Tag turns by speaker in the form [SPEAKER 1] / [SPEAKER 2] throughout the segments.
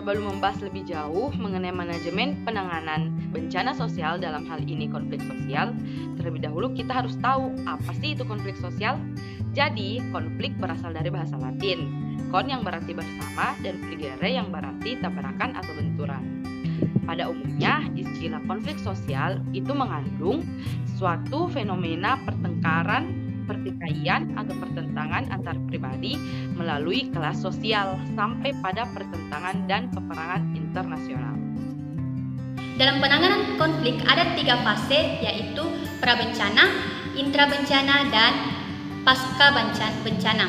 [SPEAKER 1] Sebelum membahas lebih jauh mengenai manajemen penanganan bencana sosial dalam hal ini konflik sosial, terlebih dahulu kita harus tahu apa sih itu konflik sosial. Jadi, konflik berasal dari bahasa Latin, kon yang berarti bersama dan fligere yang berarti tabrakan atau benturan. Pada umumnya, istilah konflik sosial itu mengandung suatu fenomena pertengkaran, pertikaian atau pertentangan antar pribadi melalui kelas sosial sampai pada pertentangan dan peperangan internasional.
[SPEAKER 2] Dalam penanganan konflik ada 3 fase, yaitu prabencana, intrabencana, dan pasca bencana.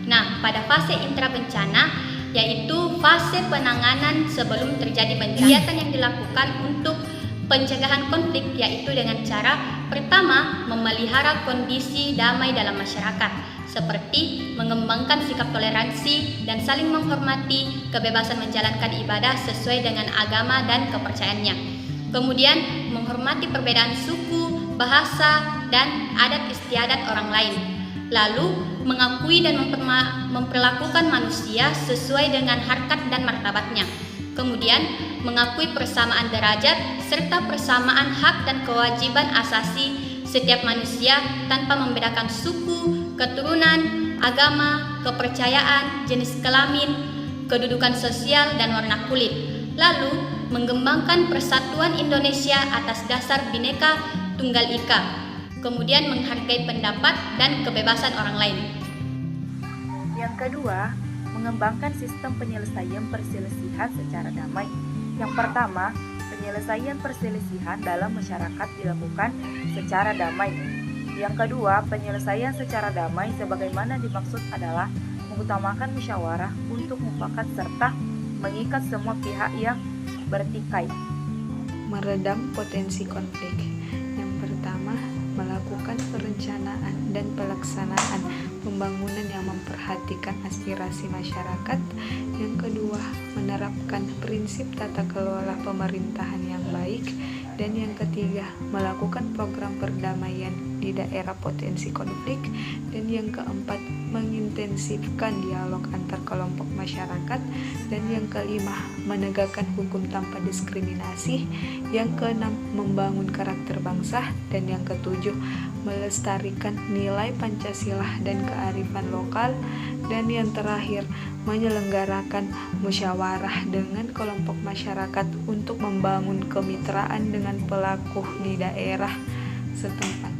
[SPEAKER 2] Nah, pada fase intrabencana yaitu fase penanganan sebelum terjadi bencana. Kegiatan yang dilakukan untuk pencegahan konflik yaitu dengan cara pertama, memelihara kondisi damai dalam masyarakat, seperti mengembangkan sikap toleransi dan saling menghormati kebebasan menjalankan ibadah sesuai dengan agama dan kepercayaannya. Kemudian, menghormati perbedaan suku, bahasa, dan adat istiadat orang lain. Lalu, mengakui dan memperlakukan manusia sesuai dengan harkat dan martabatnya. Kemudian, mengakui persamaan derajat serta persamaan hak dan kewajiban asasi setiap manusia tanpa membedakan suku, keturunan, agama, kepercayaan, jenis kelamin, kedudukan sosial, dan warna kulit. Lalu, mengembangkan persatuan Indonesia atas dasar Bhinneka Tunggal Ika. Kemudian menghargai pendapat dan kebebasan orang lain.
[SPEAKER 3] Yang kedua, mengembangkan sistem penyelesaian perselisihan secara damai. Yang pertama, penyelesaian perselisihan dalam masyarakat dilakukan secara damai. Yang kedua, penyelesaian secara damai sebagaimana dimaksud adalah mengutamakan musyawarah untuk mufakat serta mengikat semua pihak yang bertikai.
[SPEAKER 4] Meredam potensi konflik. Yang pertama, melakukan perencanaan dan pelaksanaan pembangunan yang memperhatikan aspirasi masyarakat. Yang kedua, menerapkan prinsip tata kelola pemerintahan yang baik. Dan yang ketiga, melakukan program perdamaian di daerah potensi konflik. Dan yang keempat, mengintensifkan dialog antar kelompok masyarakat. Dan yang kelima, menegakkan hukum tanpa diskriminasi. Yang keenam, membangun karakter bangsa. Dan yang ketujuh, melestarikan nilai Pancasila dan kearifan lokal. Dan yang terakhir, menyelenggarakan musyawarah dengan kelompok masyarakat untuk membangun kemitraan dengan pelaku di daerah setempat.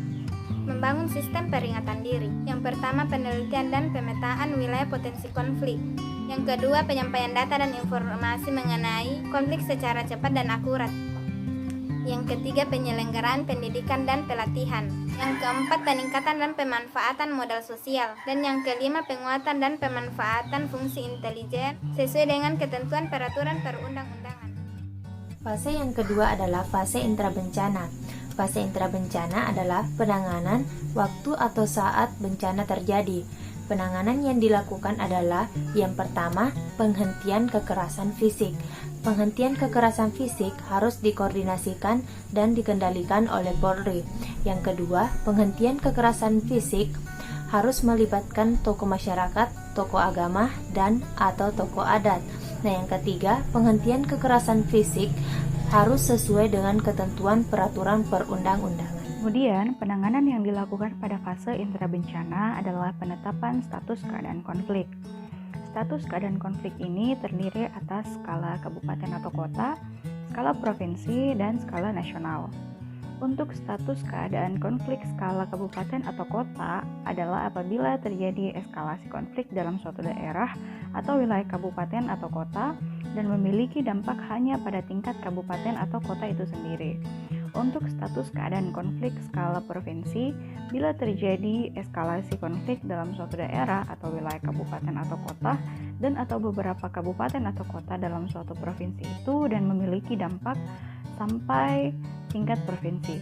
[SPEAKER 5] Membangun sistem peringatan diri. Yang pertama, penelitian dan pemetaan wilayah potensi konflik. Yang kedua, penyampaian data dan informasi mengenai konflik secara cepat dan akurat. Yang ketiga, penyelenggaraan pendidikan dan pelatihan. Yang keempat, peningkatan dan pemanfaatan modal sosial. Dan yang kelima, penguatan dan pemanfaatan fungsi intelijen sesuai dengan ketentuan peraturan perundang-undangan.
[SPEAKER 6] Fase yang kedua adalah fase intrabencana. Fase intrabencana adalah penanganan waktu atau saat bencana terjadi. Penanganan yang dilakukan adalah yang pertama, penghentian kekerasan fisik. Penghentian kekerasan fisik harus dikoordinasikan dan dikendalikan oleh Polri. Yang kedua, penghentian kekerasan fisik harus melibatkan tokoh masyarakat, tokoh agama, dan atau tokoh adat. Nah, yang ketiga, penghentian kekerasan fisik harus sesuai dengan ketentuan peraturan perundang-undangan.
[SPEAKER 3] Kemudian, penanganan yang dilakukan pada fase intrabencana adalah penetapan status keadaan konflik. Status keadaan konflik ini terdiri atas skala kabupaten atau kota, skala provinsi, dan skala nasional. Untuk status keadaan konflik skala kabupaten atau kota adalah apabila terjadi eskalasi konflik dalam suatu daerah atau wilayah kabupaten atau kota dan memiliki dampak hanya pada tingkat kabupaten atau kota itu sendiri. Untuk status keadaan konflik skala provinsi, bila terjadi eskalasi konflik dalam suatu daerah atau wilayah kabupaten atau kota dan atau beberapa kabupaten atau kota dalam suatu provinsi itu dan memiliki dampak sampai tingkat provinsi.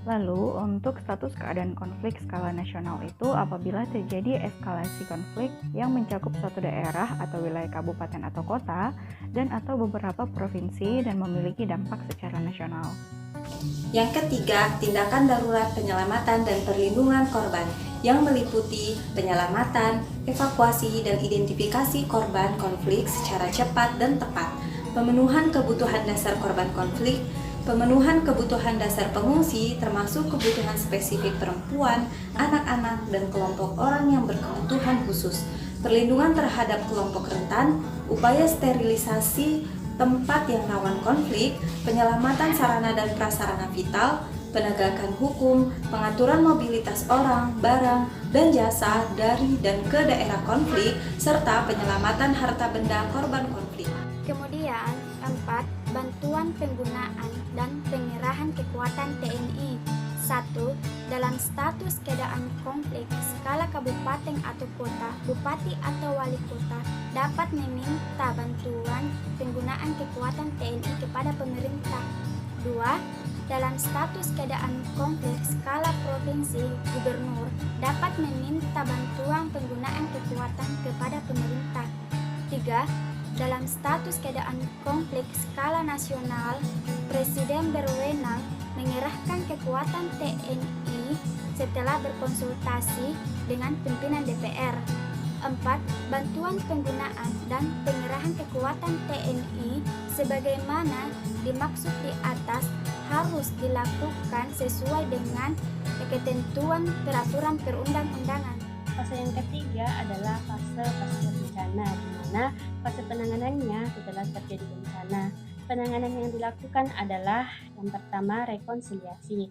[SPEAKER 3] Lalu, untuk status keadaan konflik skala nasional itu apabila terjadi eskalasi konflik yang mencakup suatu daerah atau wilayah kabupaten atau kota dan atau beberapa provinsi dan memiliki dampak secara nasional.
[SPEAKER 7] Yang ketiga, tindakan darurat penyelamatan dan perlindungan korban. yang meliputi penyelamatan, evakuasi, dan identifikasi korban konflik secara cepat dan tepat, pemenuhan kebutuhan dasar korban konflik, pemenuhan kebutuhan dasar pengungsi termasuk kebutuhan spesifik perempuan, anak-anak, dan kelompok orang yang berkebutuhan khusus, perlindungan terhadap kelompok rentan, upaya sterilisasi tempat yang rawan konflik, penyelamatan sarana dan prasarana vital, penegakan hukum, pengaturan mobilitas orang, barang, dan jasa dari dan ke daerah konflik, serta penyelamatan harta benda korban konflik.
[SPEAKER 5] Kemudian, 4. Bantuan penggunaan dan pengerahan kekuatan TNI. 1. Dalam status keadaan konflik skala kabupaten atau kota, bupati atau wali kota dapat meminta bantuan penggunaan kekuatan TNI kepada pemerintah. 2. Dalam status keadaan konflik skala provinsi, gubernur dapat meminta bantuan penggunaan kekuatan kepada pemerintah. 3. Dalam status keadaan konflik skala nasional, Presiden berwenang mengerahkan kekuatan TNI setelah berkonsultasi dengan pimpinan DPR. 4. Bantuan penggunaan dan pengerahan kekuatan TNI sebagaimana dimaksud di atas harus dilakukan sesuai dengan ketentuan peraturan perundang-undangan.
[SPEAKER 8] Fase yang ketiga adalah fase pasca bencana, di mana fase penanganannya setelah terjadi bencana. Penanganan yang dilakukan adalah yang pertama rekonsiliasi,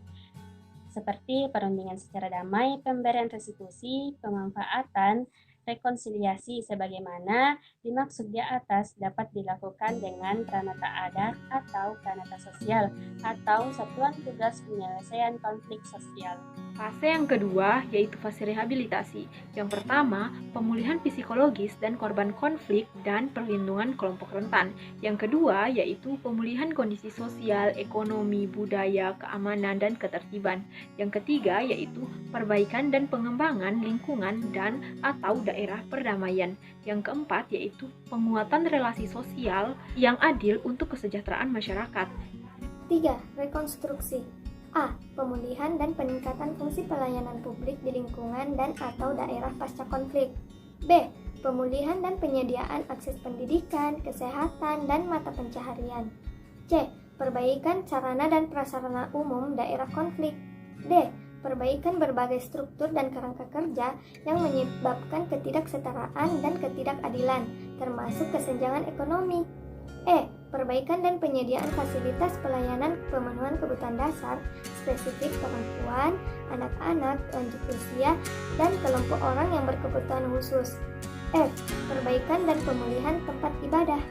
[SPEAKER 8] seperti perundingan secara damai, pemberian restitusi, pemanfaatan, rekonsiliasi sebagaimana dimaksud di atas dapat dilakukan dengan pranata adat atau pranata sosial atau satuan tugas penyelesaian konflik sosial.
[SPEAKER 3] Fase yang kedua yaitu fase rehabilitasi. Yang pertama, pemulihan psikologis dan korban konflik dan perlindungan kelompok rentan. Yang kedua yaitu pemulihan kondisi sosial, ekonomi, budaya, keamanan, dan ketertiban. Yang ketiga yaitu perbaikan dan pengembangan lingkungan dan atau daerah perdamaian. Yang keempat yaitu penguatan relasi sosial yang adil untuk kesejahteraan masyarakat.
[SPEAKER 9] 3. Rekonstruksi. A. Pemulihan dan peningkatan fungsi pelayanan publik di lingkungan dan atau daerah pasca konflik. B. Pemulihan dan penyediaan akses pendidikan, kesehatan, dan mata pencaharian. C. Perbaikan sarana dan prasarana umum daerah konflik. D. Perbaikan berbagai struktur dan kerangka kerja yang menyebabkan ketidaksetaraan dan ketidakadilan, termasuk kesenjangan ekonomi. E. Perbaikan dan penyediaan fasilitas pelayanan pemenuhan kebutuhan dasar spesifik perempuan, anak-anak, lanjut usia, dan kelompok orang yang berkebutuhan khusus. F. Perbaikan dan pemulihan tempat ibadah.